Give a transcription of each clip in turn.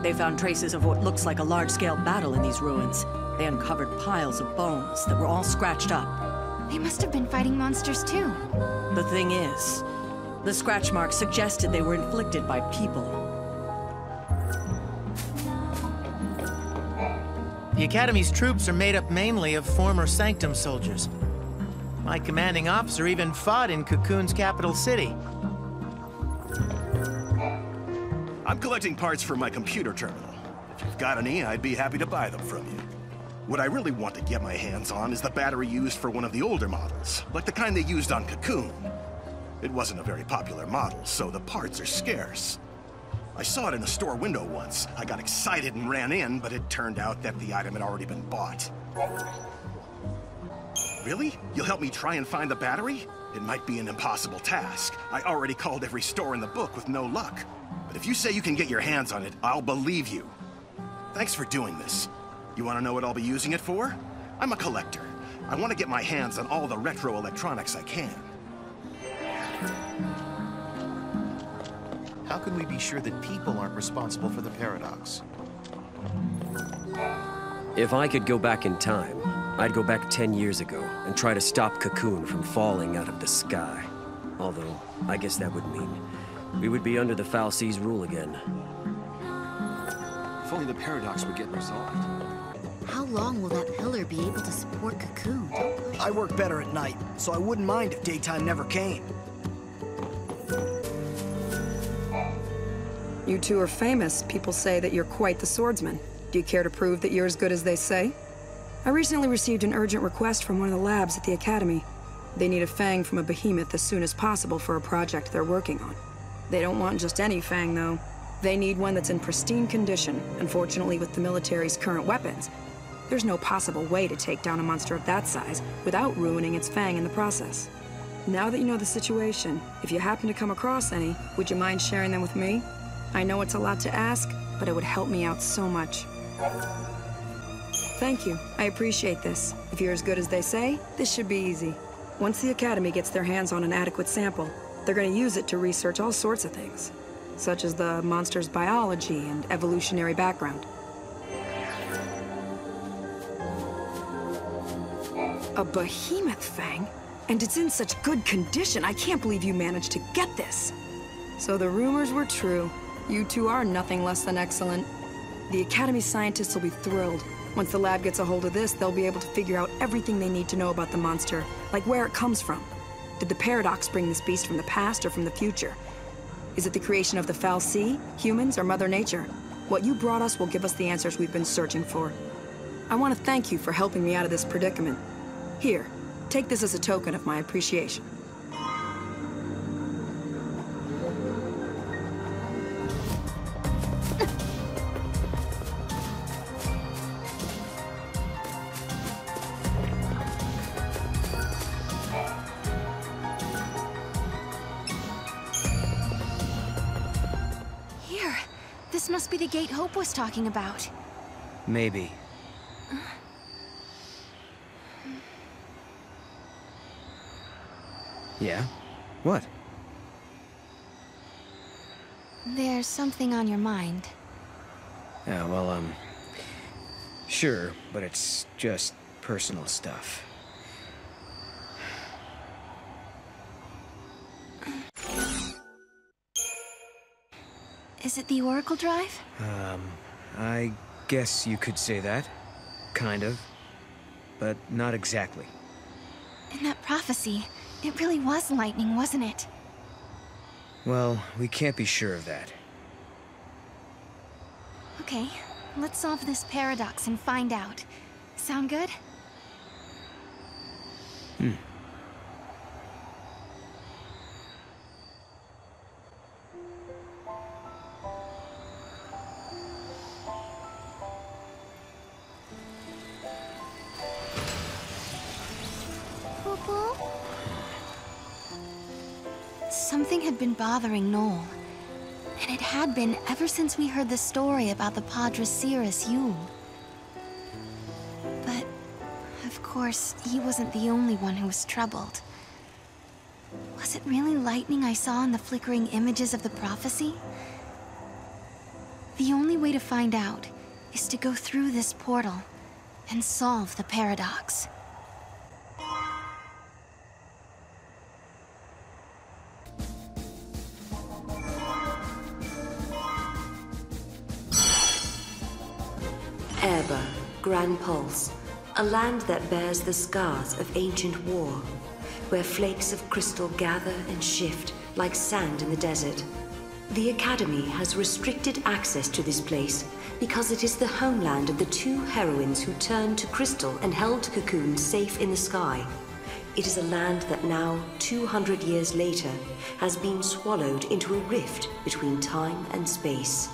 They found traces of what looks like a large-scale battle in these ruins. They uncovered piles of bones that were all scratched up. They must have been fighting monsters too. The thing is, the scratch marks suggested they were inflicted by people. The Academy's troops are made up mainly of former Sanctum soldiers. My commanding officer even fought in Cocoon's capital city. I'm collecting parts for my computer terminal. If you've got any, I'd be happy to buy them from you. What I really want to get my hands on is the battery used for one of the older models, like the kind they used on Cocoon. It wasn't a very popular model, so the parts are scarce. I saw it in a store window once. I got excited and ran in, but it turned out that the item had already been bought. Really? You'll help me try and find the battery? It might be an impossible task. I already called every store in the book with no luck. But if you say you can get your hands on it, I'll believe you. Thanks for doing this. You want to know what I'll be using it for? I'm a collector. I want to get my hands on all the retro electronics I can. How can we be sure that people aren't responsible for the paradox? If I could go back in time, I'd go back 10 years ago and try to stop Cocoon from falling out of the sky. Although, I guess that would mean we would be under the Foul Seas rule again. If only the paradox would get resolved. How long will that pillar be able to support Cocoon? I work better at night, so I wouldn't mind if daytime never came. You two are famous. People say that you're quite the swordsman. Do you care to prove that you're as good as they say? I recently received an urgent request from one of the labs at the Academy. They need a fang from a behemoth as soon as possible for a project they're working on. They don't want just any fang, though. They need one that's in pristine condition. Unfortunately, with the military's current weapons, there's no possible way to take down a monster of that size without ruining its fang in the process. Now that you know the situation, if you happen to come across any, would you mind sharing them with me? I know it's a lot to ask, but it would help me out so much. Thank you. I appreciate this. If you're as good as they say, this should be easy. Once the Academy gets their hands on an adequate sample, they're going to use it to research all sorts of things, such as the monster's biology and evolutionary background. A behemoth fang? And it's in such good condition. I can't believe you managed to get this. So the rumors were true. You two are nothing less than excellent. The Academy scientists will be thrilled. Once the lab gets a hold of this, they'll be able to figure out everything they need to know about the monster, like where it comes from. Did the paradox bring this beast from the past or from the future? Is it the creation of the Foul Sea, humans, or Mother Nature? What you brought us will give us the answers we've been searching for. I want to thank you for helping me out of this predicament. Here, take this as a token of my appreciation. This must be the gate Hope was talking about. Maybe. Yeah? What? There's something on your mind. Yeah, well, sure, but it's just personal stuff. Is it the Oracle Drive? I guess you could say that. Kind of. But not exactly. In that prophecy, it really was lightning, wasn't it? Well, we can't be sure of that. Okay, let's solve this paradox and find out. Sound good? Something had been bothering Noel, and it had been ever since we heard the story about the Padre Cirrus Yule. But, of course, he wasn't the only one who was troubled. Was it really lightning I saw in the flickering images of the prophecy? The only way to find out is to go through this portal and solve the paradox. Oerba, Grand Pulse, a land that bears the scars of ancient war, where flakes of crystal gather and shift like sand in the desert. The Academy has restricted access to this place because it is the homeland of the two heroines who turned to crystal and held Cocoon safe in the sky. It is a land that now, 200 years later, has been swallowed into a rift between time and space.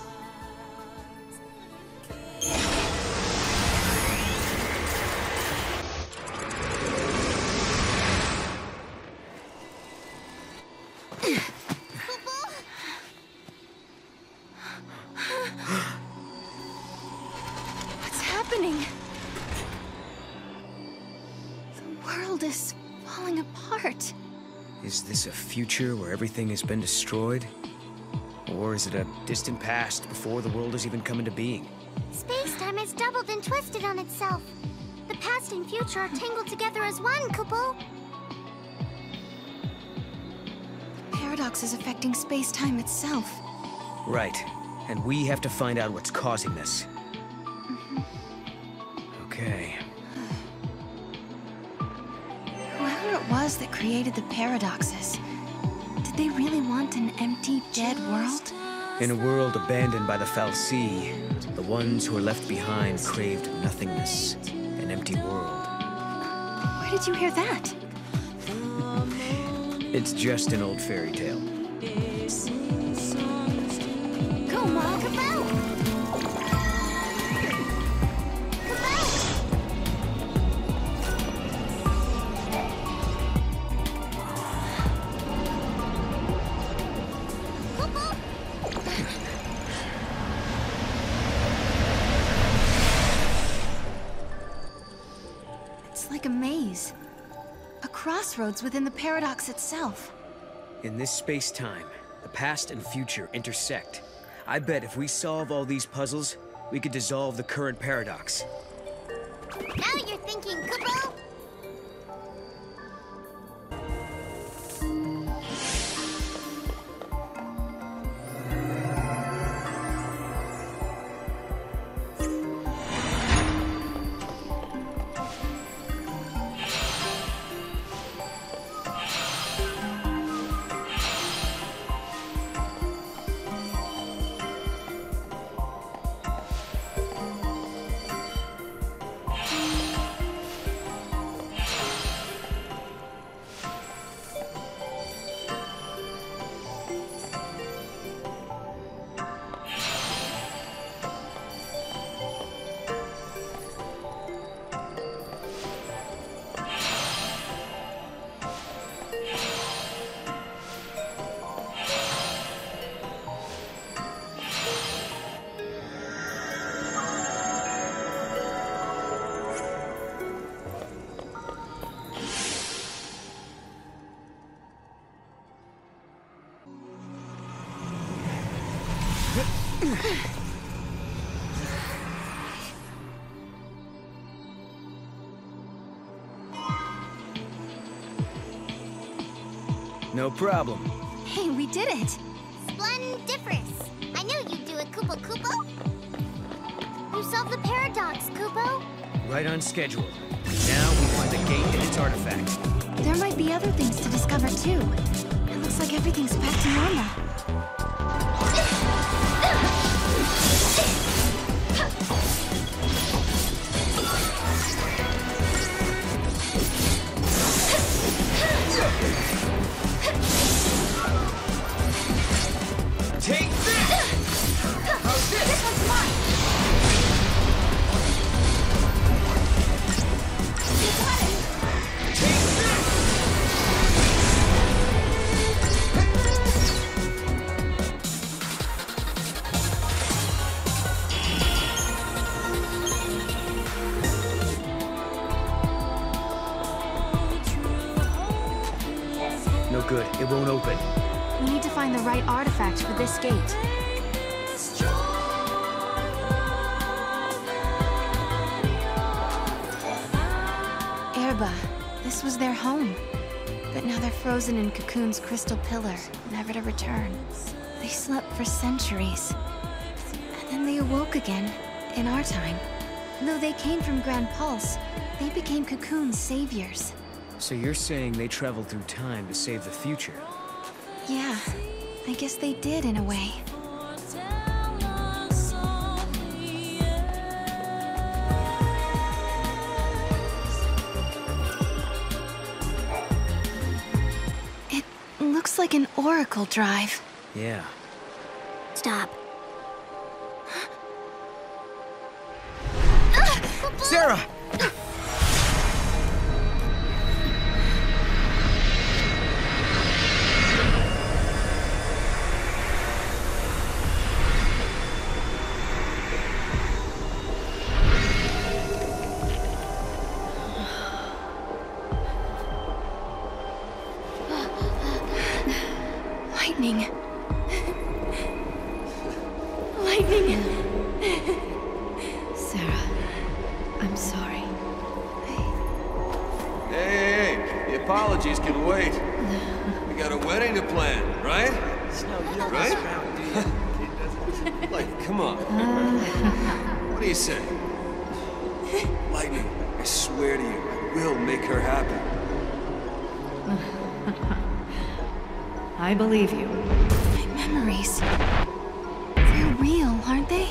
What's happening? The world is falling apart. Is this a future where everything has been destroyed? Or is it a distant past before the world has even come into being? Space-time has doubled and twisted on itself. The past and future are tangled together as one, Kupo. The paradox is affecting space-time itself. Right. And we have to find out what's causing this. Okay. Whoever it was that created the paradoxes, did they really want an empty, dead world? In a world abandoned by the fal'Cie, the ones who are left behind craved nothingness, an empty world. Where did you hear that? It's just an old fairy tale. Go, Mom! Kupo! It's like a maze. A crossroads within the paradox itself. In this space-time, the past and future intersect. I bet if we solve all these puzzles, we could dissolve the current paradox. Now you're thinking, Kupo! No problem. Hey, we did it! Splendiferous! I knew you'd do it, Kupo Kupo! You solved the paradox, Kupo! Right on schedule. Now we find the gate and its artifact. There might be other things to discover, too. It looks like everything's back to normal. Take this! How's this? This one's mine! You got it! Take this! No good. It won't open. We need to find the right artifact for this gate. this was their home. But now they're frozen in Cocoon's crystal pillar, never to return. They slept for centuries. And then they awoke again, in our time. Though they came from Grand Pulse, they became Cocoon's saviors. So you're saying they traveled through time to save the future? Yeah, I guess they did in a way. It looks like an oracle drive. Yeah. Stop. Sarah! Lightning. Lightning. Sarah, I'm sorry. Hey, the apologies can wait. We got a wedding to plan, right? Right? Like, come on. What do you say? Lightning, I swear to you, I will make her happy. I believe you. My memories. They're real, aren't they?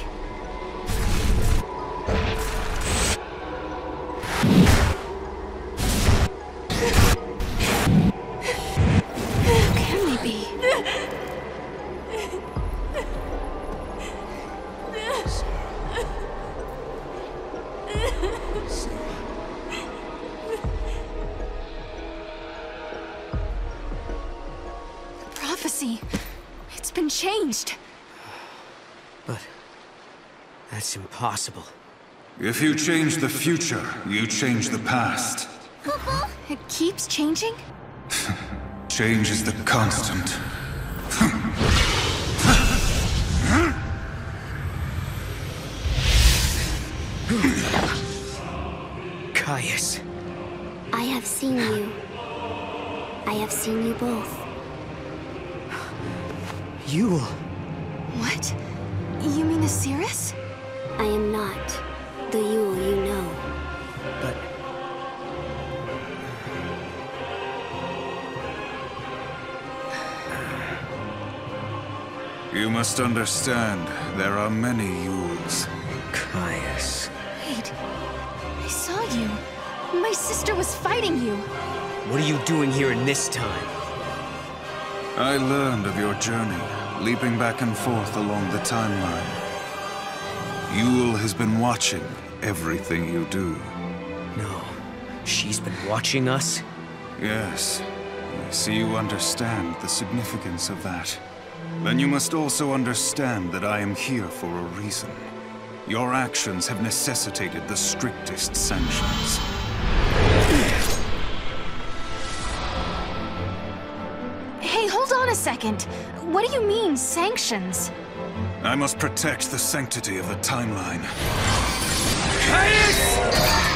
How can they be? Prophecy. It's been changed. But that's impossible. If you change the future, you change the past. It keeps changing? Change is the constant. Caius. I have seen you. I have seen you both. Yule. What? You mean Osiris? I am not the Yule you know. But... You must understand, there are many Yules. Caius. Wait. I saw you. My sister was fighting you. What are you doing here in this time? I learned of your journey, leaping back and forth along the timeline. Yule has been watching everything you do. No. She's been watching us? Yes. I see you understand the significance of that. Then you must also understand that I am here for a reason. Your actions have necessitated the strictest sanctions. Hey, hold on a second. What do you mean, sanctions? I must protect the sanctity of the timeline. Caius!